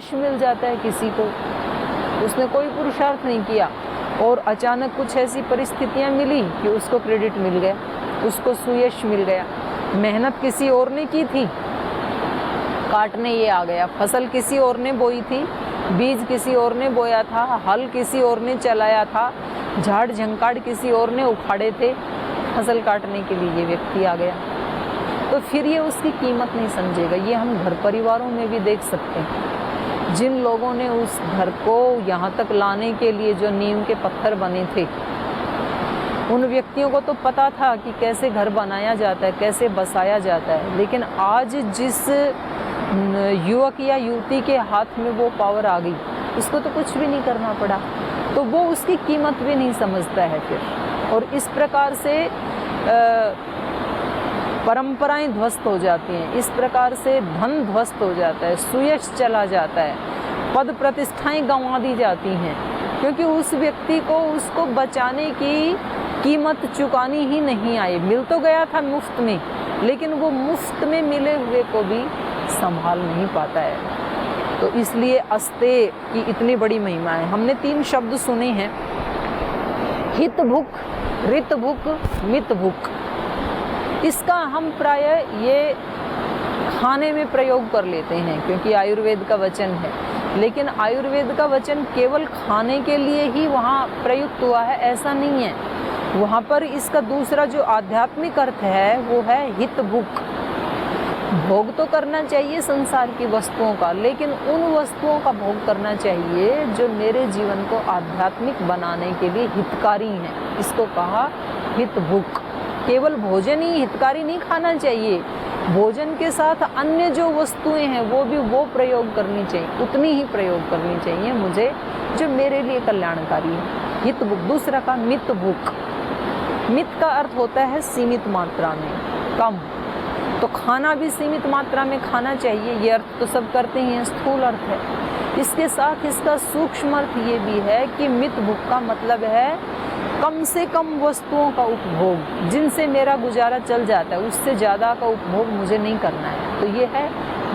यश मिल जाता है किसी को, उसने कोई पुरुषार्थ नहीं किया और अचानक कुछ ऐसी परिस्थितियां मिली कि उसको क्रेडिट मिल गया, उसको सुयश मिल गया। मेहनत किसी और ने की थी, काटने ये आ गया। फसल किसी और ने बोई थी, बीज किसी और ने बोया था, हल किसी और ने चलाया था, झाड़ झंकाड़ किसी और ने उखाड़े थे, फसल काटने के लिए ये व्यक्ति आ गया। तो फिर ये उसकी कीमत नहीं समझेगा। ये हम घर परिवारों में भी देख सकते हैं। जिन लोगों ने उस घर को यहाँ तक लाने के लिए जो नींव के पत्थर बने थे, उन व्यक्तियों को तो पता था कि कैसे घर बनाया जाता है, कैसे बसाया जाता है। लेकिन आज जिस युवक या युवती के हाथ में वो पावर आ गई, उसको तो कुछ भी नहीं करना पड़ा, तो वो उसकी कीमत भी नहीं समझता है फिर। और इस प्रकार से परंपराएं ध्वस्त हो जाती हैं, इस प्रकार से धन ध्वस्त हो जाता है, सुयश चला जाता है, पद प्रतिष्ठाएं गंवा दी जाती हैं, क्योंकि उस व्यक्ति को उसको बचाने की कीमत चुकानी ही नहीं आई। मिल तो गया था मुफ्त में, लेकिन वो मुफ्त में मिले हुए को भी संभाल नहीं पाता है। तो इसलिए अस्ते की इतनी बड़ी महिमा है। हमने 3 शब्द सुने हैं, हित भुक, ऋत भुक, मित भुक। इसका हम प्रायः ये खाने में प्रयोग कर लेते हैं क्योंकि आयुर्वेद का वचन है, लेकिन आयुर्वेद का वचन केवल खाने के लिए ही वहाँ प्रयुक्त हुआ है ऐसा नहीं है। वहाँ पर इसका दूसरा जो आध्यात्मिक अर्थ है वो है हित भुक। भोग तो करना चाहिए संसार की वस्तुओं का, लेकिन उन वस्तुओं का भोग करना चाहिए जो मेरे जीवन को आध्यात्मिक बनाने के लिए हितकारी हैं। इसको कहा हित भुक। केवल भोजन ही हितकारी नहीं खाना चाहिए, भोजन के साथ अन्य जो वस्तुएं हैं वो भी वो प्रयोग करनी चाहिए, उतनी ही प्रयोग करनी चाहिए मुझे जो मेरे लिए कल्याणकारी है। हित भुक। दूसरा का मित भुक। मित का अर्थ होता है सीमित मात्रा में, कम। तो खाना भी सीमित मात्रा में खाना चाहिए, ये अर्थ तो सब करते हैं, स्थूल अर्थ है। इसके साथ इसका सूक्ष्म अर्थ ये भी है कि मित भुक का मतलब है कम से कम वस्तुओं का उपभोग, जिनसे मेरा गुजारा चल जाता है, उससे ज़्यादा का उपभोग मुझे नहीं करना है। तो ये है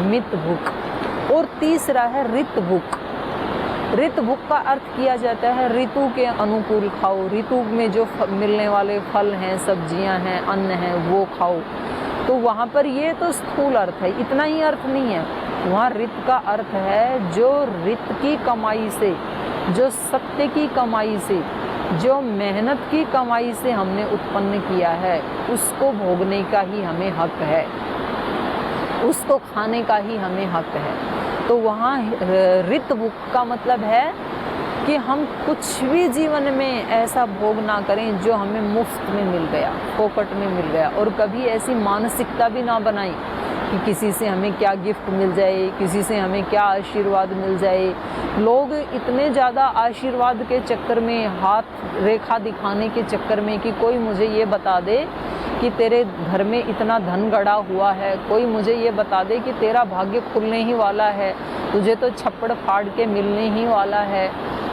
मित भुक। और तीसरा है ऋत भुक। ऋत भुक का अर्थ किया जाता है ऋतु के अनुकूल खाओ, ऋतु में जो मिलने वाले फल हैं, सब्जियां हैं, अन्न हैं, वो खाओ। तो वहाँ पर ये तो स्थूल अर्थ है, इतना ही अर्थ नहीं है। वहाँ ऋत का अर्थ है जो ऋत की कमाई से, जो सत्य की कमाई से, जो मेहनत की कमाई से हमने उत्पन्न किया है, उसको भोगने का ही हमें हक है, उसको खाने का ही हमें हक है। तो वहाँ ऋत भुक का मतलब है कि हम कुछ भी जीवन में ऐसा भोग ना करें जो हमें मुफ्त में मिल गया, फोकट में मिल गया। और कभी ऐसी मानसिकता भी ना बनाई कि किसी से हमें क्या गिफ्ट मिल जाए, किसी से हमें क्या आशीर्वाद मिल जाए। लोग इतने ज़्यादा आशीर्वाद के चक्कर में, हाथ रेखा दिखाने के चक्कर में कि कोई मुझे ये बता दे कि तेरे घर में इतना धन गड़ा हुआ है, कोई मुझे ये बता दे कि तेरा भाग्य खुलने ही वाला है, तुझे तो छप्पड़ फाड़ के मिलने ही वाला है।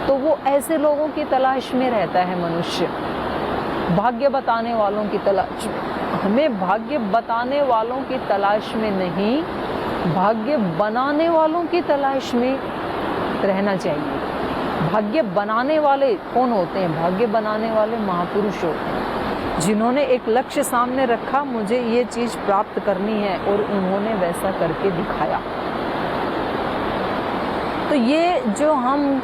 तो वो ऐसे लोगों की तलाश में रहता है मनुष्य, भाग्य बताने वालों की तलाश में। हमें भाग्य बताने वालों की तलाश में नहीं, भाग्य बनाने वालों की तलाश में रहना चाहिए। भाग्य बनाने वाले कौन होते हैं? भाग्य बनाने वाले महापुरुष होते हैं, जिन्होंने एक लक्ष्य सामने रखा, मुझे ये चीज़ प्राप्त करनी है, और उन्होंने वैसा करके दिखाया। तो ये जो हम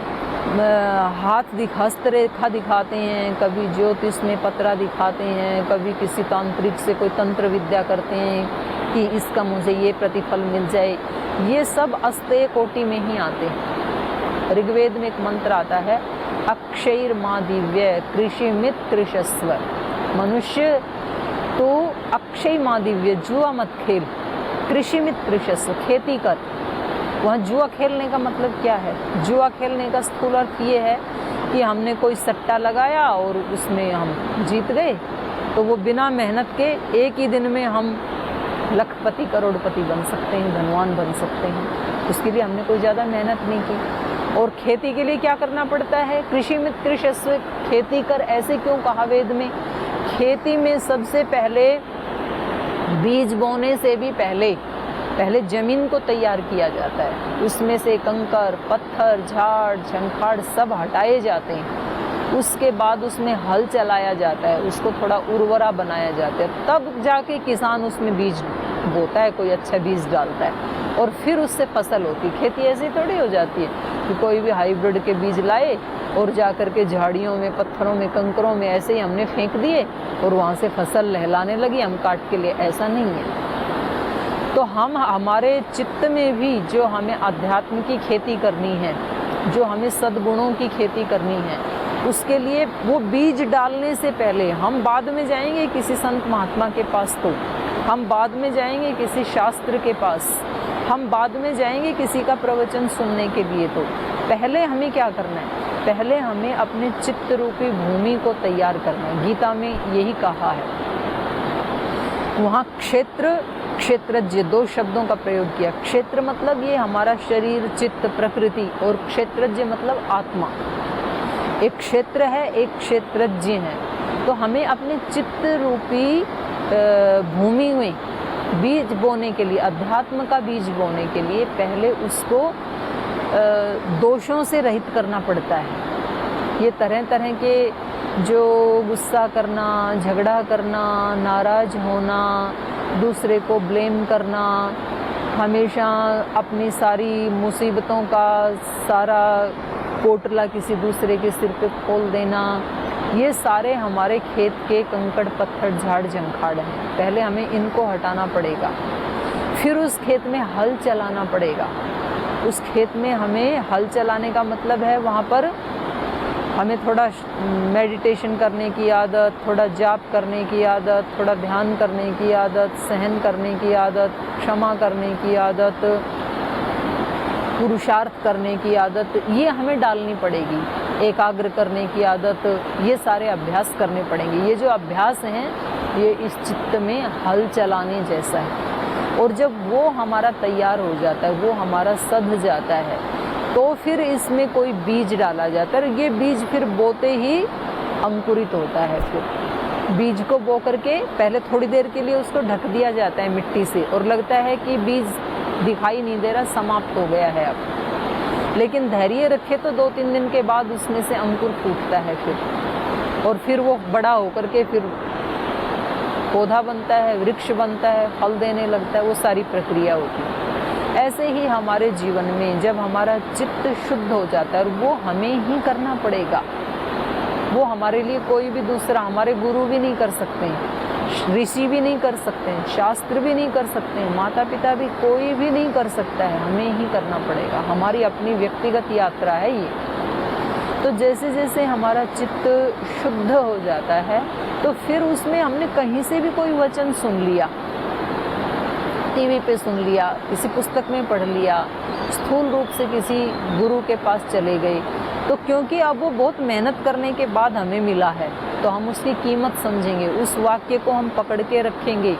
हस्तरेखा दिखाते हैं, कभी ज्योतिष में पतरा दिखाते हैं, कभी किसी तांत्रिक से कोई तंत्र विद्या करते हैं कि इसका मुझे ये प्रतिफल मिल जाए, ये सब अस्तेय कोटि में ही आते हैं। ऋग्वेद में एक मंत्र आता है, अक्षैर माँ दिव्य कृषिमित कृषस्व। मनुष्य तो अक्षय माँ दिव्य, जुआ मत खेल, कृषिमित कृषस्व, खेती कर। वहाँ जुआ खेलने का मतलब क्या है? जुआ खेलने का स्थूल अर्थ ये है कि हमने कोई सट्टा लगाया और उसमें हम जीत गए, तो वो बिना मेहनत के एक ही दिन में हम लखपति करोड़पति बन सकते हैं, धनवान बन सकते हैं। उसके लिए हमने कोई ज़्यादा मेहनत नहीं की। और खेती के लिए क्या करना पड़ता है? कृषि में कृषस्व, खेती कर। ऐसे क्यों कहा वेद में? खेती में सबसे पहले बीज बोने से भी पहले पहले जमीन को तैयार किया जाता है, उसमें से कंकर, पत्थर, झाड़, झंखाड़ सब हटाए जाते हैं। उसके बाद उसमें हल चलाया जाता है, उसको थोड़ा उर्वरा बनाया जाता है, तब जाके किसान उसमें बीज बोता है, कोई अच्छा बीज डालता है और फिर उससे फसल होती है। खेती ऐसी थोड़ी हो जाती है कि कोई भी हाइब्रिड के बीज लाए और जा कर के झाड़ियों में, पत्थरों में, कंकरों में ऐसे ही हमने फेंक दिए और वहाँ से फसल लहलाने लगी, हम काट के लिए। ऐसा नहीं है। तो हम हमारे चित्त में भी जो हमें अध्यात्म की खेती करनी है, जो हमें सद्गुणों की खेती करनी है, उसके लिए वो बीज डालने से पहले हम बाद में जाएंगे किसी संत महात्मा के पास, तो हम बाद में जाएंगे किसी शास्त्र के पास, हम बाद में जाएंगे किसी का प्रवचन सुनने के लिए। तो पहले हमें क्या करना है? पहले हमें अपने चित्त रूपी भूमि को तैयार करना है। गीता में यही कहा है। वहाँ क्षेत्र, क्षेत्रज्ञ दो शब्दों का प्रयोग किया। क्षेत्र मतलब ये हमारा शरीर, चित्त, प्रकृति, और क्षेत्रज्ञ मतलब आत्मा। एक क्षेत्र है, एक क्षेत्रज्ञ है। तो हमें अपने चित्त रूपी भूमि में बीज बोने के लिए, अध्यात्म का बीज बोने के लिए पहले उसको दोषों से रहित करना पड़ता है। ये तरह तरह के जो गुस्सा करना, झगड़ा करना, नाराज होना, दूसरे को ब्लेम करना, हमेशा अपनी सारी मुसीबतों का सारा कोटला किसी दूसरे के सिर पे खोल देना, ये सारे हमारे खेत के कंकड़, पत्थर, झाड़, झंखाड़ हैं। पहले हमें इनको हटाना पड़ेगा, फिर उस खेत में हल चलाना पड़ेगा। उस खेत में हमें हल चलाने का मतलब है वहाँ पर हमें थोड़ा मेडिटेशन करने की आदत, थोड़ा जाप करने की आदत, थोड़ा ध्यान करने की आदत, सहन करने की आदत, क्षमा करने की आदत, पुरुषार्थ करने की आदत, ये हमें डालनी पड़ेगी। एकाग्र करने की आदत, ये सारे अभ्यास करने पड़ेंगे। ये जो अभ्यास हैं ये इस चित्त में हल चलाने जैसा है। और जब वो हमारा तैयार हो जाता है, वो हमारा सध जाता है, तो फिर इसमें कोई बीज डाला जाता है। ये बीज फिर बोते ही अंकुरित होता है। फिर बीज को बो करके पहले थोड़ी देर के लिए उसको ढक दिया जाता है मिट्टी से, और लगता है कि बीज दिखाई नहीं दे रहा, समाप्त हो गया है अब। लेकिन धैर्य रखे तो 2-3 दिन के बाद उसमें से अंकुर फूटता है फिर, और फिर वो बड़ा होकर के फिर पौधा बनता है, वृक्ष बनता है, फल देने लगता है। वो सारी प्रक्रिया होती है। ऐसे ही हमारे जीवन में जब हमारा चित्त शुद्ध हो जाता है, और वो हमें ही करना पड़ेगा, वो हमारे लिए कोई भी दूसरा, हमारे गुरु भी नहीं कर सकते हैं, ऋषि भी नहीं कर सकते हैं, शास्त्र भी नहीं कर सकते हैं, माता पिता भी, कोई भी नहीं कर सकता है, हमें ही करना पड़ेगा। हमारी अपनी व्यक्तिगत यात्रा है ये। तो जैसे जैसे हमारा चित्त शुद्ध हो जाता है, तो फिर उसमें हमने कहीं से भी कोई वचन सुन लिया, टीवी पे सुन लिया, किसी पुस्तक में पढ़ लिया, स्थूल रूप से किसी गुरु के पास चले गए, तो क्योंकि अब वो बहुत मेहनत करने के बाद हमें मिला है, तो हम उसकी कीमत समझेंगे, उस वाक्य को हम पकड़ के रखेंगे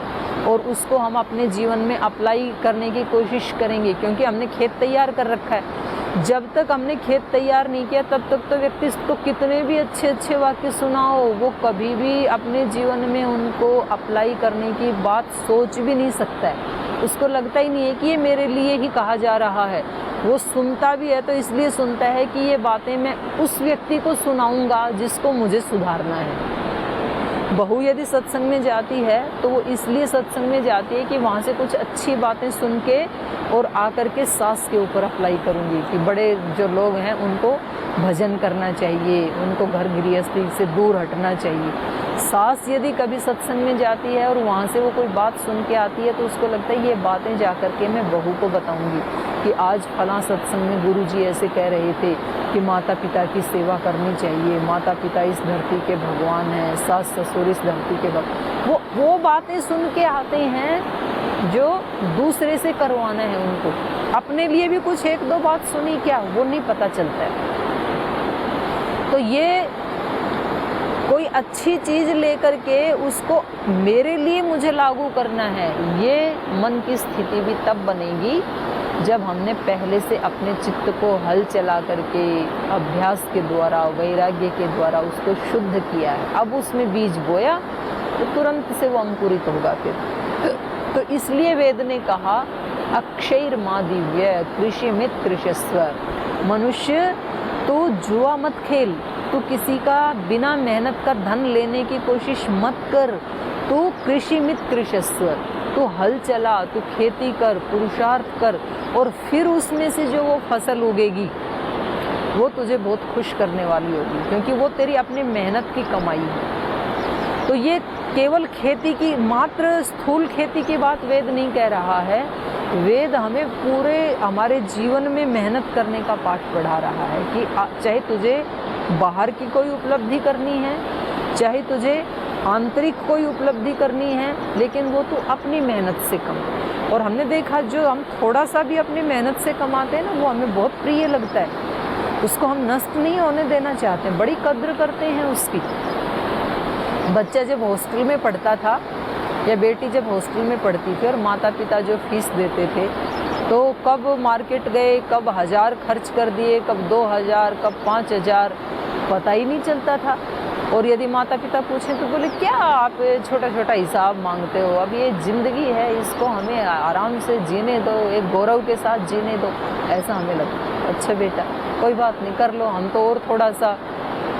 और उसको हम अपने जीवन में अप्लाई करने की कोशिश करेंगे, क्योंकि हमने खेत तैयार कर रखा है। जब तक हमने खेत तैयार नहीं किया, तब तक तो व्यक्ति को कितने भी अच्छे अच्छे वाक्य सुनाओ, वो कभी भी अपने जीवन में उनको अप्लाई करने की बात सोच भी नहीं सकता है। उसको लगता ही नहीं है कि ये मेरे लिए ही कहा जा रहा है। वो सुनता भी है तो इसलिए सुनता है कि ये बातें मैं उस व्यक्ति को सुनाऊंगा जिसको मुझे सुधारना है। बहू यदि सत्संग में जाती है तो वो इसलिए सत्संग में जाती है कि वहाँ से कुछ अच्छी बातें सुन के और आकर के सास के ऊपर अप्लाई करूँगी कि बड़े जो लोग हैं उनको भजन करना चाहिए, उनको घर गृहस्थी से दूर हटना चाहिए। सास यदि कभी सत्संग में जाती है और वहाँ से वो कोई बात सुन के आती है तो उसको लगता है ये बातें जा कर के मैं बहू को बताऊँगी कि आज फलां सत्संग में गुरुजी ऐसे कह रहे थे कि माता पिता की सेवा करनी चाहिए, माता पिता इस धरती के भगवान हैं, सास ससुर इस धरती के भगवान। वो बातें सुन के आते हैं जो दूसरे से करवाना है उनको। अपने लिए भी कुछ 1-2 बात सुनी क्या, वो नहीं पता चलता है। तो ये कोई अच्छी चीज़ लेकर के उसको मेरे लिए मुझे लागू करना है, ये मन की स्थिति भी तब बनेगी जब हमने पहले से अपने चित्त को हल चला करके अभ्यास के द्वारा, वैराग्य के द्वारा उसको शुद्ध किया है। अब उसमें बीज बोया तो तुरंत से वो अंकुरित होगा फिर। तो इसलिए वेद ने कहा अक्षैर्मा दिव्य कृषिमित कृषस्व। मनुष्य तू जुआ मत खेल, तू किसी का बिना मेहनत का धन लेने की कोशिश मत कर, तू कृषिमित कृषस्व, तू हल चला, तू खेती कर, पुरुषार्थ कर, और फिर उसमें से जो वो फसल उगेगी वो तुझे बहुत खुश करने वाली होगी, क्योंकि वो तेरी अपनी मेहनत की कमाई है। तो ये केवल खेती की, मात्र स्थूल खेती की बात वेद नहीं कह रहा है। वेद हमें पूरे हमारे जीवन में मेहनत करने का पाठ पढ़ा रहा है कि चाहे तुझे बाहर की कोई उपलब्धि करनी है, चाहे तुझे आंतरिक कोई उपलब्धि करनी है, लेकिन वो तू अपनी मेहनत से कमा। और हमने देखा जो हम थोड़ा सा भी अपनी मेहनत से कमाते हैं ना, वो हमें बहुत प्रिय लगता है, उसको हम नष्ट नहीं होने देना चाहते हैं, बड़ी कद्र करते हैं उसकी। बच्चा जब हॉस्टल में पढ़ता था या बेटी जब हॉस्टल में पढ़ती थी और माता पिता जो फीस देते थे, तो कब मार्केट गए, कब 1000 खर्च कर दिए, कब 2000, कब 5000, पता ही नहीं चलता था। और यदि माता पिता पूछें तो बोले क्या आप छोटा छोटा हिसाब मांगते हो, अब ये ज़िंदगी है, इसको हमें आराम से जीने दो, एक गौरव के साथ जीने दो, ऐसा हमें लगता। अच्छा बेटा कोई बात नहीं, कर लो, हम तो और थोड़ा सा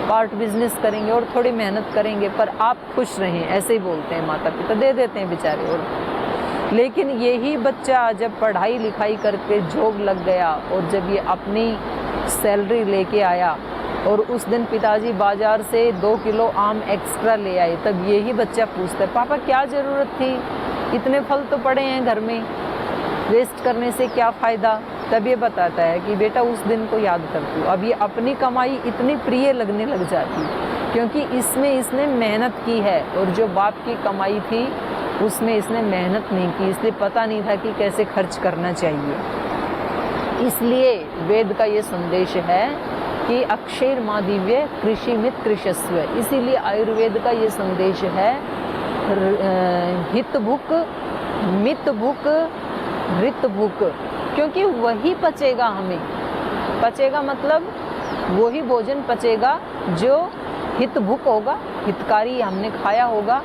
पार्ट बिजनेस करेंगे और थोड़ी मेहनत करेंगे, पर आप खुश रहें, ऐसे ही बोलते हैं माता पिता, दे देते हैं बेचारे। और लेकिन यही बच्चा जब पढ़ाई लिखाई करके जॉब लग गया और जब ये अपनी सैलरी लेके आया और उस दिन पिताजी बाजार से 2 किलो आम एक्स्ट्रा ले आए, तब यही बच्चा पूछता है पापा क्या ज़रूरत थी, इतने फल तो पड़े हैं घर में, वेस्ट करने से क्या फ़ायदा। तब ये बताता है कि बेटा उस दिन को याद करती हूँ, अब ये अपनी कमाई इतनी प्रिय लगने लग जाती है, क्योंकि इसमें इसने मेहनत की है, और जो बाप की कमाई थी उसमें इसने मेहनत नहीं की, इसलिए पता नहीं था कि कैसे खर्च करना चाहिए। इसलिए वेद का ये संदेश है कि अक्षैर्मा दिव्य कृषिमित कृषस्व। इसीलिए आयुर्वेद का ये संदेश है हित भुक, मित भुक, ऋत भुक, क्योंकि वही पचेगा हमें। पचेगा मतलब वही भोजन पचेगा जो हित भुक होगा, हितकारी हमने खाया होगा,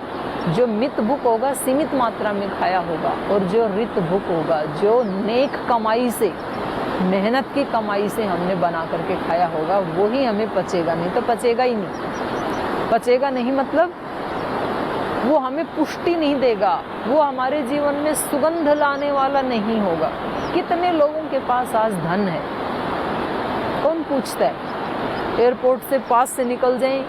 जो मित भुक होगा, सीमित मात्रा में खाया होगा, और जो ऋत भुक होगा, जो नेक कमाई से, मेहनत की कमाई से हमने बना करके खाया होगा, वही हमें पचेगा, नहीं तो पचेगा ही नहीं। पचेगा नहीं मतलब वो हमें पुष्टि नहीं देगा, वो हमारे जीवन में सुगंध लाने वाला नहीं होगा। कितने लोगों के पास आज धन है, कौन पूछता है। एयरपोर्ट से पास से निकल जाएं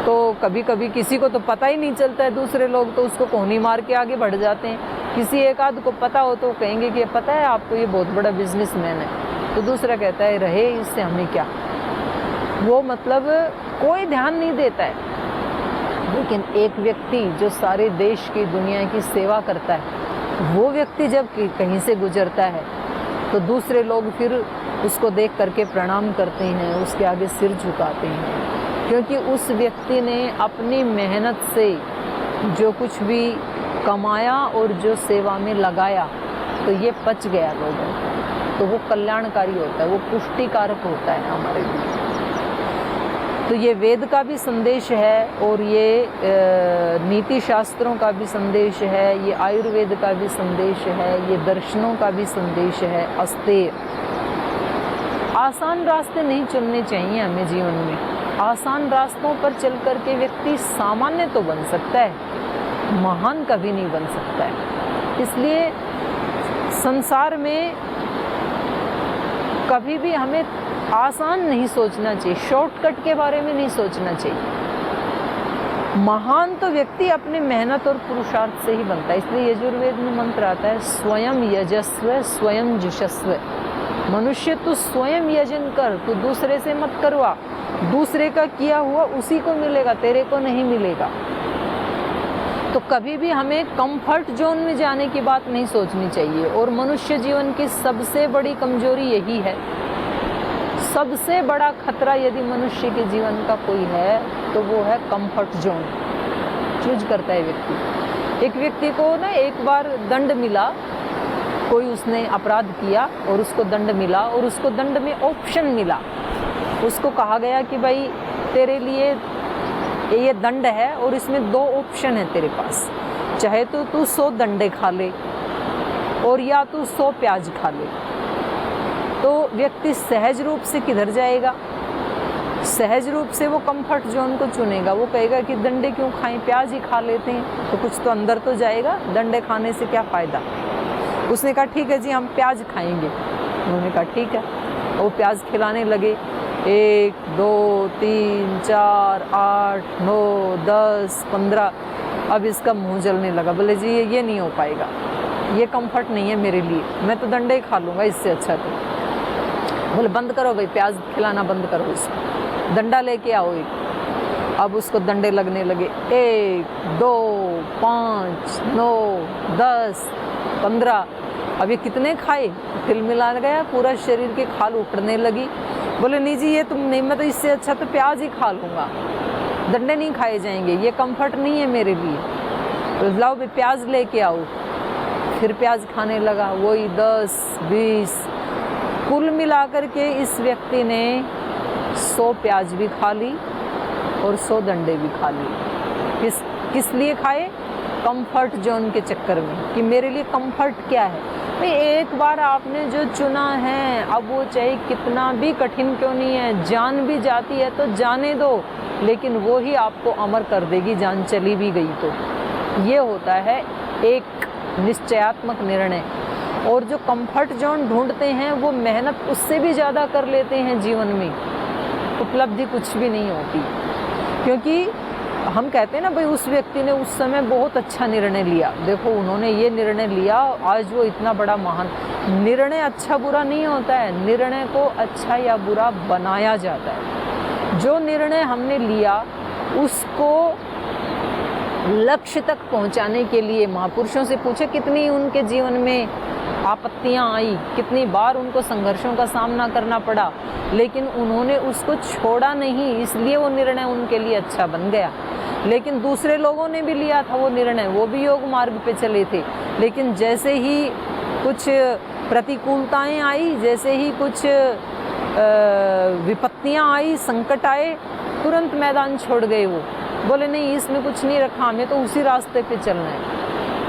तो कभी कभी किसी को तो पता ही नहीं चलता है, दूसरे लोग तो उसको कोहनी मार के आगे बढ़ जाते हैं। किसी एक आध को पता हो तो कहेंगे कि पता है आपको ये बहुत बड़ा बिजनेसमैन है, तो दूसरा कहता है रहे इससे हमें क्या। वो मतलब कोई ध्यान नहीं देता है। लेकिन एक व्यक्ति जो सारे देश की, दुनिया की सेवा करता है, वो व्यक्ति जब कहीं से गुजरता है तो दूसरे लोग फिर उसको देख करके प्रणाम करते हैं, उसके आगे सिर झुकाते हैं, क्योंकि उस व्यक्ति ने अपनी मेहनत से जो कुछ भी कमाया और जो सेवा में लगाया, तो ये पच गया लोगों को, तो वो कल्याणकारी होता है, वो पुष्टिकारक होता है हमारे लिए। तो ये वेद का भी संदेश है, और ये नीति शास्त्रों का भी संदेश है, ये आयुर्वेद का भी संदेश है, ये दर्शनों का भी संदेश है। अस्तेय, आसान रास्ते नहीं चुनने चाहिए हमें जीवन में। आसान रास्तों पर चल करके व्यक्ति सामान्य तो बन सकता है, महान कभी नहीं बन सकता है। इसलिए संसार में कभी भी हमें आसान नहीं सोचना चाहिए, शॉर्टकट के बारे में नहीं सोचना चाहिए। महान तो व्यक्ति अपने मेहनत और पुरुषार्थ से ही बनता है। इसलिए यजुर्वेद में मंत्र आता है स्वयं यजस्व स्वयं जुषस्व। मनुष्य तू स्वयं यजन कर, तू दूसरे से मत करवा। दूसरे का किया हुआ उसी को मिलेगा, तेरे को नहीं मिलेगा। तो कभी भी हमें कंफर्ट जोन में जाने की बात नहीं सोचनी चाहिए। और मनुष्य जीवन की सबसे बड़ी कमजोरी यही है। सबसे बड़ा खतरा यदि मनुष्य के जीवन का कोई है तो वो है कंफर्ट जोन। चूज करता है व्यक्ति। एक व्यक्ति को ना एक बार दंड मिला, कोई उसने अपराध किया और उसको दंड मिला, और उसको दंड में ऑप्शन मिला। उसको कहा गया कि भाई तेरे लिए ये दंड है और इसमें 2 ऑप्शन है तेरे पास, चाहे तो तू 100 दंडे खा ले, और या तो 100 प्याज खा ले, तो व्यक्ति सहज रूप से किधर जाएगा? सहज रूप से वो कंफर्ट जोन को चुनेगा। वो कहेगा कि डंडे क्यों खाएं, प्याज ही खा लेते हैं, तो कुछ तो अंदर तो जाएगा, डंडे खाने से क्या फ़ायदा। उसने कहा ठीक है जी हम प्याज खाएंगे। उन्होंने कहा ठीक है, वो प्याज खिलाने लगे। 1 2 3 4 8 9 10 15। अब इसका मुंह जलने लगा। बोले जी ये नहीं हो पाएगा, ये कंफर्ट नहीं है मेरे लिए, मैं तो डंडे ही खा लूँगा इससे अच्छा। तो बोले बंद करो भाई, प्याज खिलाना बंद करो, इसको डंडा लेके आओ एक। अब उसको डंडे लगने लगे। 1 2 5 9 10 15। अब ये कितने खाए, तिलमिला गया, पूरा शरीर के खाल उखड़ने लगी। बोले नहीं जी ये तुम नहीं, मैं तो इससे अच्छा तो प्याज ही खा लूँगा, डंडे नहीं खाए जाएंगे, ये कंफर्ट नहीं है मेरे लिए। तो लाओ भाई प्याज लेके आओ। फिर प्याज खाने लगा, वही 10 20। कुल मिलाकर के इस व्यक्ति ने 100 प्याज भी खा ली और 100 डंडे भी खा लिए। किस लिए खाए? कंफर्ट जोन के चक्कर में, कि मेरे लिए कंफर्ट क्या है। भाई एक बार आपने जो चुना है, अब वो चाहे कितना भी कठिन क्यों नहीं है, जान भी जाती है तो जाने दो, लेकिन वो ही आपको अमर कर देगी, जान चली भी गई तो। ये होता है एक निश्चयात्मक निर्णय। और जो कंफर्ट जोन ढूंढते हैं वो मेहनत उससे भी ज़्यादा कर लेते हैं जीवन में, उपलब्धि कुछ भी नहीं होती। क्योंकि हम कहते हैं ना भाई उस व्यक्ति ने उस समय बहुत अच्छा निर्णय लिया, देखो उन्होंने ये निर्णय लिया, आज वो इतना बड़ा महान। निर्णय अच्छा बुरा नहीं होता है, निर्णय को अच्छा या बुरा बनाया जाता है। जो निर्णय हमने लिया उसको लक्ष्य तक पहुंचाने के लिए, महापुरुषों से पूछे कितनी उनके जीवन में आपत्तियां आई, कितनी बार उनको संघर्षों का सामना करना पड़ा, लेकिन उन्होंने उसको छोड़ा नहीं, इसलिए वो निर्णय उनके लिए अच्छा बन गया। लेकिन दूसरे लोगों ने भी लिया था वो निर्णय, वो भी योग मार्ग पे चले थे, लेकिन जैसे ही कुछ प्रतिकूलताएं आई, जैसे ही कुछ विपत्तियां आई, संकट आए, तुरंत मैदान छोड़ गए। वो बोले नहीं इसमें कुछ नहीं रखा, हमें तो उसी रास्ते पे चलना है।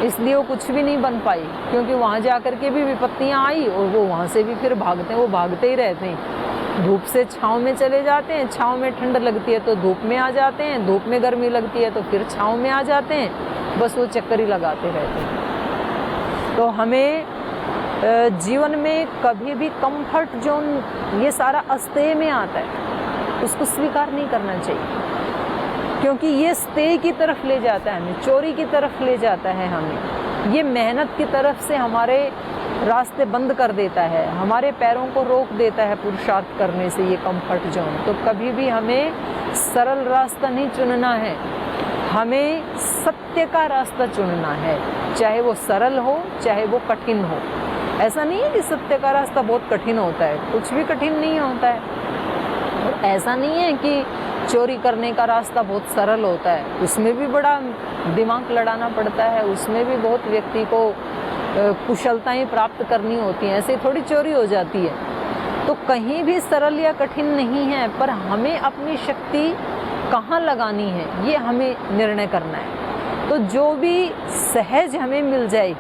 इसलिए वो कुछ भी नहीं बन पाई, क्योंकि वहाँ जा कर के भी विपत्तियाँ आई और वो वहाँ से भी फिर भागते हैं, वो भागते ही रहते हैं। धूप से छाँव में चले जाते हैं, छाँव में ठंड लगती है तो धूप में आ जाते हैं, धूप में गर्मी लगती है तो फिर छाँव में आ जाते हैं, बस वो चक्कर ही लगाते रहते हैं। तो हमें जीवन में कभी भी कंफर्ट जोन ये सारा अस्तेय में आता है, उसको स्वीकार नहीं करना चाहिए, क्योंकि ये स्तेय की तरफ ले जाता है हमें, चोरी की तरफ ले जाता है हमें, ये मेहनत की तरफ से हमारे रास्ते बंद कर देता है, हमारे पैरों को रोक देता है पुरुषार्थ करने से ये कंफर्ट जोन। तो कभी भी हमें सरल रास्ता नहीं चुनना है, हमें सत्य का रास्ता चुनना है, चाहे वो सरल हो चाहे वो कठिन हो। ऐसा नहीं है कि सत्य का रास्ता बहुत कठिन होता है, कुछ भी कठिन नहीं होता है। और ऐसा नहीं है कि चोरी करने का रास्ता बहुत सरल होता है, उसमें भी बड़ा दिमाग लड़ाना पड़ता है, उसमें भी बहुत व्यक्ति को कुशलताएं प्राप्त करनी होती हैं, ऐसे थोड़ी चोरी हो जाती है। तो कहीं भी सरल या कठिन नहीं है, पर हमें अपनी शक्ति कहाँ लगानी है ये हमें निर्णय करना है। तो जो भी सहज हमें मिल जाए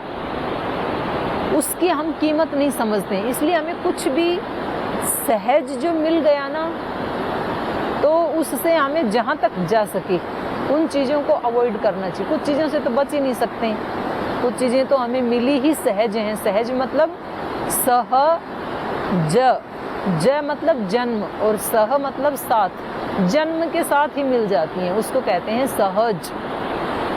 उसकी हम कीमत नहीं समझते हैं, इसलिए हमें कुछ भी सहज जो मिल गया ना, तो उससे हमें जहाँ तक जा सके उन चीज़ों को अवॉइड करना चाहिए। कुछ चीज़ों से तो बच ही नहीं सकते हैं, कुछ चीज़ें तो हमें मिली ही सहज हैं। सहज मतलब सहज, ज मतलब जन्म और सह मतलब साथ, जन्म के साथ ही मिल जाती हैं, उसको कहते हैं सहज।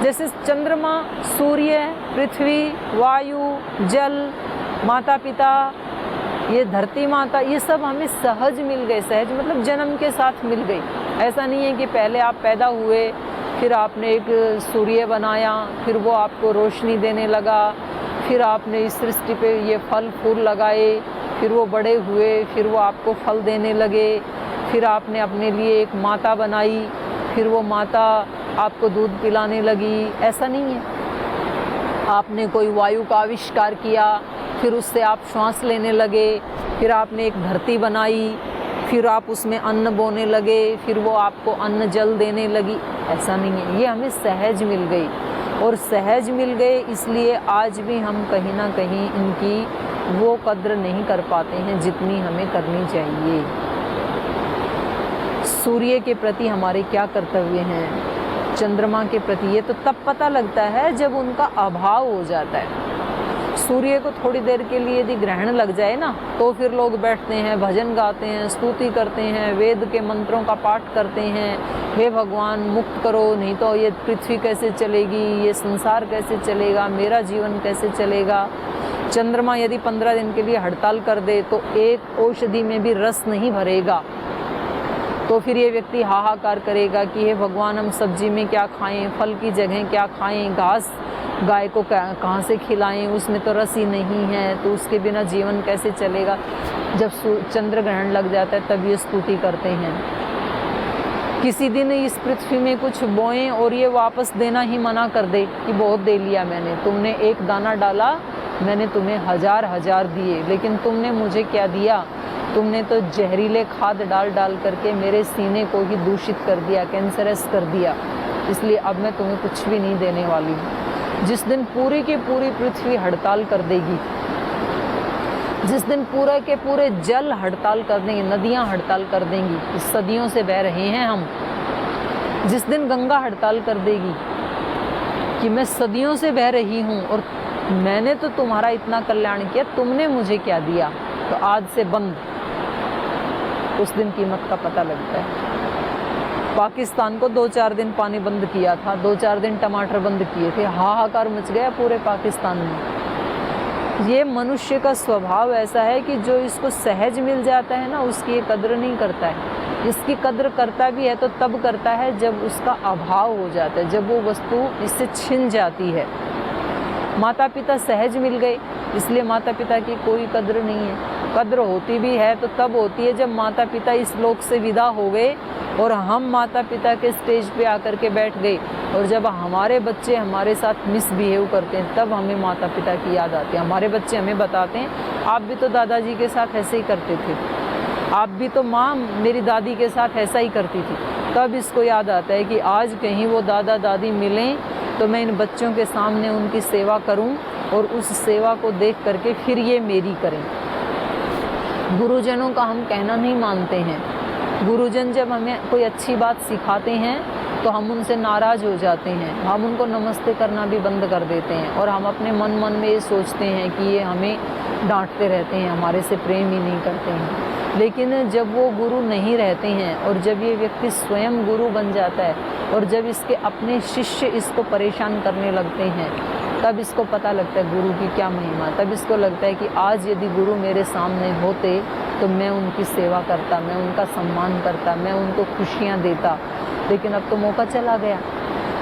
जैसे चंद्रमा, सूर्य, पृथ्वी, वायु, जल, माता पिता, ये धरती माता, ये सब हमें सहज मिल गए। सहज मतलब जन्म के साथ मिल गई। ऐसा नहीं है कि पहले आप पैदा हुए, फिर आपने एक सूर्य बनाया, फिर वो आपको रोशनी देने लगा, फिर आपने इस सृष्टि पे ये फल फूल लगाए, फिर वो बड़े हुए, फिर वो आपको फल देने लगे, फिर आपने अपने लिए एक माता बनाई, फिर वो माता आपको दूध पिलाने लगी। ऐसा नहीं है। आपने कोई वायु का आविष्कार किया, फिर उससे आप श्वास लेने लगे, फिर आपने एक धरती बनाई, फिर आप उसमें अन्न बोने लगे, फिर वो आपको अन्न जल देने लगी। ऐसा नहीं है, ये हमें सहज मिल गई। और सहज मिल गए, इसलिए आज भी हम कहीं ना कहीं इनकी वो कद्र नहीं कर पाते हैं जितनी हमें करनी चाहिए। सूर्य के प्रति हमारे क्या कर्तव्य हैं, चंद्रमा के प्रति, ये तो तब पता लगता है जब उनका अभाव हो जाता है। सूर्य को थोड़ी देर के लिए यदि ग्रहण लग जाए ना, तो फिर लोग बैठते हैं, भजन गाते हैं, स्तुति करते हैं, वेद के मंत्रों का पाठ करते हैं, हे भगवान मुक्त करो, नहीं तो ये पृथ्वी कैसे चलेगी, ये संसार कैसे चलेगा, मेरा जीवन कैसे चलेगा। चंद्रमा यदि 15 दिन के लिए हड़ताल कर दे तो एक औषधि में भी रस नहीं भरेगा, तो फिर ये व्यक्ति हाहाकार करेगा कि हे भगवान हम सब्जी में क्या खाएं, फल की जगह क्या खाएं, घास गाय को कहाँ से खिलाएं, उसमें तो रस ही नहीं है, तो उसके बिना जीवन कैसे चलेगा। जब चंद्र ग्रहण लग जाता है तब ये स्तुति करते हैं। किसी दिन इस पृथ्वी में कुछ बोएं और ये वापस देना ही मना कर दे कि बहुत दे लिया मैंने, तुमने एक दाना डाला, मैंने तुम्हें हजार दिए, लेकिन तुमने मुझे क्या दिया, तुमने तो जहरीले खाद डाल डाल करके मेरे सीने को ही दूषित कर दिया, कैंसरस कर दिया, इसलिए अब मैं तुम्हें कुछ भी नहीं देने वाली हूँ। जिस दिन पूरी की पूरी पृथ्वी हड़ताल कर देगी, जिस दिन पूरे के पूरे जल हड़ताल कर देंगे, नदियाँ हड़ताल कर देंगी कि सदियों से बह रहे हैं हम, जिस दिन गंगा हड़ताल कर देगी कि मैं सदियों से बह रही हूँ और मैंने तो तुम्हारा इतना कल्याण किया, तुमने मुझे क्या दिया, तो आज से बंद, उस दिन कीमत का पता लगता है। पाकिस्तान को 2-4 दिन पानी बंद किया था, 2-4 दिन टमाटर बंद किए थे, हाहाकार मच गया पूरे पाकिस्तान में। ये मनुष्य का स्वभाव ऐसा है कि जो इसको सहज मिल जाता है ना, उसकी ये कद्र नहीं करता है। इसकी कद्र करता भी है तो तब करता है जब उसका अभाव हो जाता है, जब वो वस्तु इससे छिन जाती है। माता पिता सहज मिल गए, इसलिए माता पिता की कोई कद्र नहीं है। कद्र होती भी है तो तब होती है जब माता पिता इस लोक से विदा हो गए और हम माता पिता के स्टेज पे आकर के बैठ गए, और जब हमारे बच्चे हमारे साथ मिसबिहेव करते हैं तब हमें माता पिता की याद आती है। हमारे बच्चे हमें बताते हैं आप भी तो दादाजी के साथ ऐसे ही करते थे, आप भी तो माँ मेरी दादी के साथ ऐसा ही करती थी। तब इसको याद आता है कि आज कहीं वो दादा दादी मिलें तो मैं इन बच्चों के सामने उनकी सेवा करूं और उस सेवा को देख करके फिर ये मेरी करें। गुरुजनों का हम कहना नहीं मानते हैं। गुरुजन जब हमें कोई अच्छी बात सिखाते हैं तो हम उनसे नाराज़ हो जाते हैं, हम उनको नमस्ते करना भी बंद कर देते हैं और हम अपने मन में ये सोचते हैं कि ये हमें डांटते रहते हैं, हमारे से प्रेम ही नहीं करते हैं। लेकिन जब वो गुरु नहीं रहते हैं और जब ये व्यक्ति स्वयं गुरु बन जाता है और जब इसके अपने शिष्य इसको परेशान करने लगते हैं, तब इसको पता लगता है गुरु की क्या महिमा। तब इसको लगता है कि आज यदि गुरु मेरे सामने होते तो मैं उनकी सेवा करता, मैं उनका सम्मान करता, मैं उनको खुशियाँ देता, लेकिन अब तो मौका चला गया।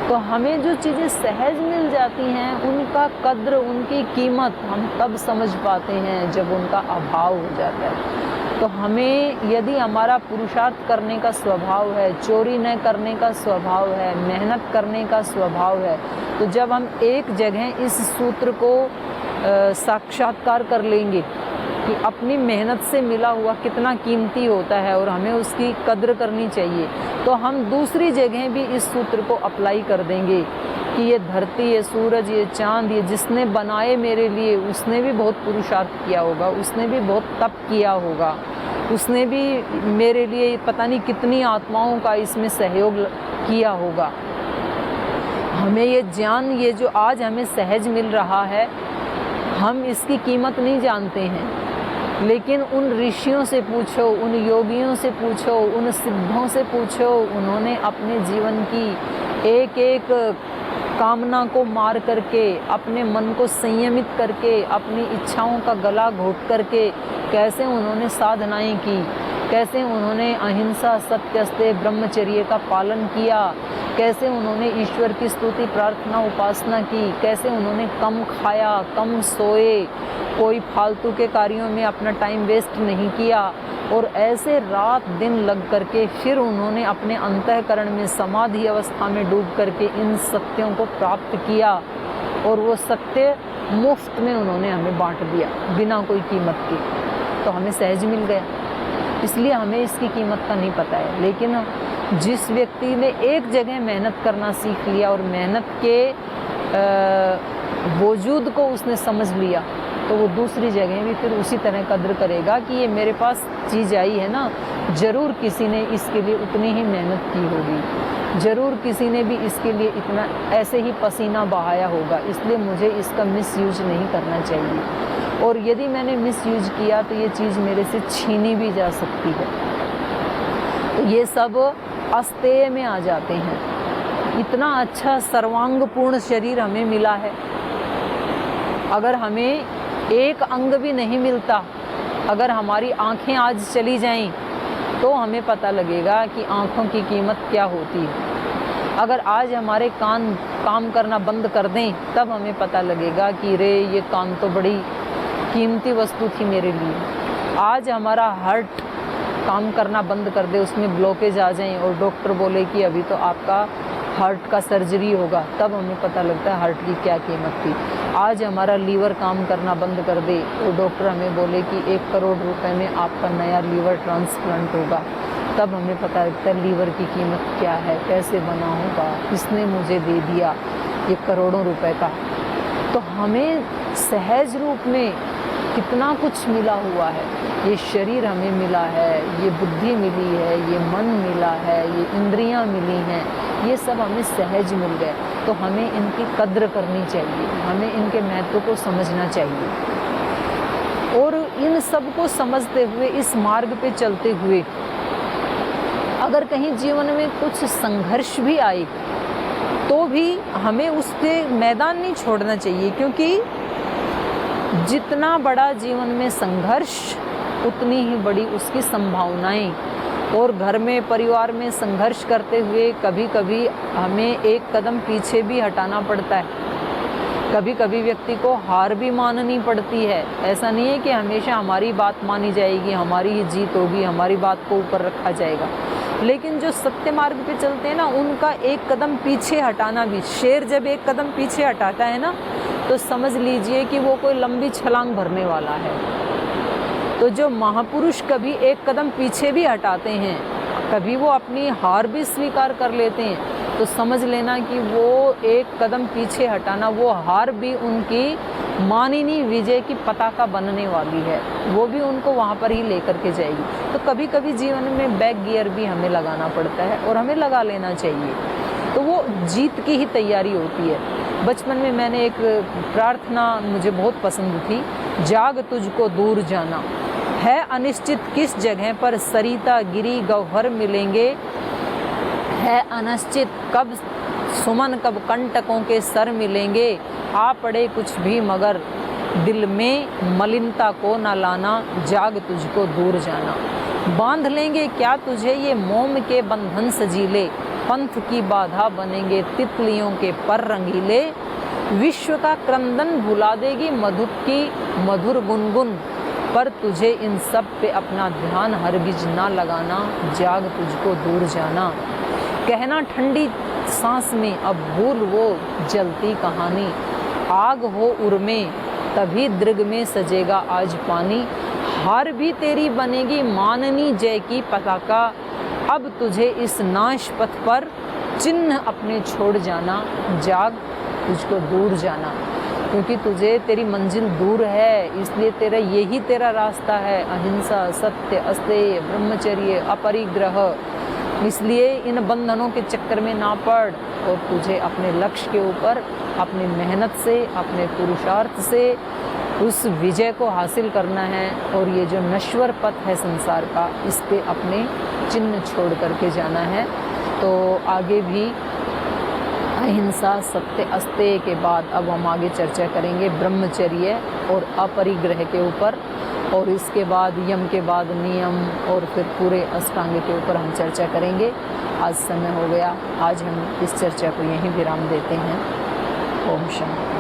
तो हमें जो चीज़ें सहज मिल जाती हैं उनका कद्र, उनकी कीमत हम तब समझ पाते हैं जब उनका अभाव हो जाता है। तो हमें यदि हमारा पुरुषार्थ करने का स्वभाव है, चोरी न करने का स्वभाव है, मेहनत करने का स्वभाव है, तो जब हम एक जगह इस सूत्र को साक्षात्कार कर लेंगे कि अपनी मेहनत से मिला हुआ कितना कीमती होता है और हमें उसकी कद्र करनी चाहिए, तो हम दूसरी जगह भी इस सूत्र को अप्लाई कर देंगे कि ये धरती, ये सूरज, ये चाँद, ये जिसने बनाए मेरे लिए, उसने भी बहुत पुरुषार्थ किया होगा, उसने भी बहुत तप किया होगा, उसने भी मेरे लिए पता नहीं कितनी आत्माओं का इसमें सहयोग किया होगा। हमें ये ज्ञान, ये जो आज हमें सहज मिल रहा है, हम इसकी कीमत नहीं जानते हैं, लेकिन उन ऋषियों से पूछो, उन योगियों से पूछो, उन सिद्धों से पूछो, उन्होंने अपने जीवन की एक एक कामना को मार करके, अपने मन को संयमित करके, अपनी इच्छाओं का गला घोट करके कैसे उन्होंने साधनाएं की, कैसे उन्होंने अहिंसा, सत्य, ब्रह्मचर्य का पालन किया, कैसे उन्होंने ईश्वर की स्तुति, प्रार्थना, उपासना की, कैसे उन्होंने कम खाया, कम सोए, कोई फालतू के कार्यों में अपना टाइम वेस्ट नहीं किया, और ऐसे रात दिन लग करके फिर उन्होंने अपने अंतःकरण में समाधि अवस्था में डूब करके इन सत्यों को प्राप्त किया, और वो सत्य मुफ्त में उन्होंने हमें बांट दिया बिना कोई कीमत की। तो हमें सहज मिल गया, इसलिए हमें इसकी कीमत का नहीं पता है। लेकिन जिस व्यक्ति ने एक जगह मेहनत करना सीख लिया और मेहनत के वजूद को उसने समझ लिया तो वो दूसरी जगह भी फिर उसी तरह कद्र करेगा कि ये मेरे पास चीज़ आई है ना, ज़रूर किसी ने इसके लिए उतनी ही मेहनत की होगी, ज़रूर किसी ने भी इसके लिए इतना ऐसे ही पसीना बहाया होगा, इसलिए मुझे इसका मिसयूज नहीं करना चाहिए। और यदि मैंने मिसयूज किया तो ये चीज़ मेरे से छीनी भी जा सकती है। तो ये सब अस्तेय में आ जाते हैं। इतना अच्छा सर्वांगपूर्ण शरीर हमें मिला है, अगर हमें एक अंग भी नहीं मिलता, अगर हमारी आँखें आज चली जाएं तो हमें पता लगेगा कि आँखों की कीमत क्या होती है। अगर आज हमारे कान काम करना बंद कर दें तब हमें पता लगेगा कि रे ये कान तो बड़ी कीमती वस्तु थी मेरे लिए। आज हमारा हार्ट काम करना बंद कर दे, उसमें ब्लॉकेज आ जाएं और डॉक्टर बोले कि अभी तो आपका हार्ट का सर्जरी होगा, तब हमें पता लगता है हार्ट की क्या कीमत थी। आज हमारा लीवर काम करना बंद कर दे और डॉक्टर हमें बोले कि 1 करोड़ रुपए में आपका नया लीवर ट्रांसप्लांट होगा, तब हमें पता लगता है लीवर की कीमत क्या है, कैसे बना होगा, किसने मुझे दे दिया ये करोड़ों रुपए का। तो हमें सहज रूप में कितना कुछ मिला हुआ है। ये शरीर हमें मिला है, ये बुद्धि मिली है, ये मन मिला है, ये इंद्रियां मिली हैं, ये सब हमें सहज मिल गए। तो हमें इनकी कद्र करनी चाहिए, हमें इनके महत्व को समझना चाहिए। और इन सब को समझते हुए, इस मार्ग पे चलते हुए अगर कहीं जीवन में कुछ संघर्ष भी आए तो भी हमें उसके मैदान नहीं छोड़ना चाहिए, क्योंकि जितना बड़ा जीवन में संघर्ष उतनी ही बड़ी उसकी संभावनाएं। और घर में, परिवार में संघर्ष करते हुए कभी कभी हमें एक कदम पीछे भी हटाना पड़ता है, कभी कभी व्यक्ति को हार भी माननी पड़ती है। ऐसा नहीं है कि हमेशा हमारी बात मानी जाएगी, हमारी ही जीत होगी, हमारी बात को ऊपर रखा जाएगा। लेकिन जो सत्य मार्ग पे चलते हैं ना, उनका एक कदम पीछे हटाना भी, शेर जब एक कदम पीछे हटाता है ना तो समझ लीजिए कि वो कोई लंबी छलांग भरने वाला है। तो जो महापुरुष कभी एक कदम पीछे भी हटाते हैं, कभी वो अपनी हार भी स्वीकार कर लेते हैं, तो समझ लेना कि वो एक कदम पीछे हटाना, वो हार भी उनकी माननीय विजय की पताका बनने वाली है, वो भी उनको वहाँ पर ही लेकर के जाएगी। तो कभी कभी जीवन में बैक गियर भी हमें लगाना पड़ता है और हमें लगा लेना चाहिए, तो वो जीत की ही तैयारी होती है। बचपन में मैंने एक प्रार्थना मुझे बहुत पसंद थी, जाग तुझको दूर जाना, है अनिश्चित किस जगह पर सरिता गिरी गौहर मिलेंगे, है अनिश्चित कब सुमन कब कंटकों के सर मिलेंगे, आ पड़े कुछ भी मगर दिल में मलिनता को न लाना, जाग तुझको दूर जाना। बांध लेंगे क्या तुझे ये मोम के बंधन सजीले, पंथ की बाधा बनेंगे तितलियों के पर रंगीले, विश्व का क्रंदन भुला देगी मधुप की मधुर गुनगुन, पर तुझे इन सब पे अपना ध्यान हरगिज ना लगाना, जाग तुझको दूर जाना। कहना ठंडी सांस में अब भूल वो जलती कहानी, आग हो उर्मे तभी दृग में सजेगा आज पानी, हार भी तेरी बनेगी माननी जय की पताका, अब तुझे इस नाश पथ पर चिन्ह अपने छोड़ जाना, जाग तुझको दूर जाना। क्योंकि तुझे तेरी मंजिल दूर है, इसलिए तेरा यही तेरा रास्ता है, अहिंसा, सत्य, अस्तेय, ब्रह्मचर्य, अपरिग्रह। इसलिए इन बंधनों के चक्कर में ना पड़ और तुझे अपने लक्ष्य के ऊपर अपनी मेहनत से, अपने पुरुषार्थ से उस विजय को हासिल करना है। और ये जो नश्वर पथ है संसार का, इस पे अपने चिन्ह छोड़ करके जाना है। तो आगे भी अहिंसा, सत्य, अस्तेय के बाद अब हम आगे चर्चा करेंगे ब्रह्मचर्य और अपरिग्रह के ऊपर, और इसके बाद यम के बाद नियम, और फिर पूरे अष्टांग के ऊपर हम चर्चा करेंगे। आज समय हो गया, आज हम इस चर्चा को यहीं विराम देते हैं। ओम शांति।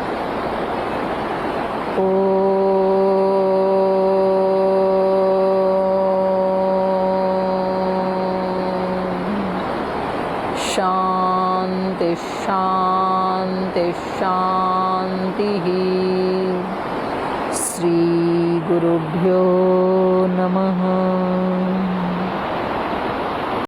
शांति शांति शांति। श्री गुरुभ्यो नमः।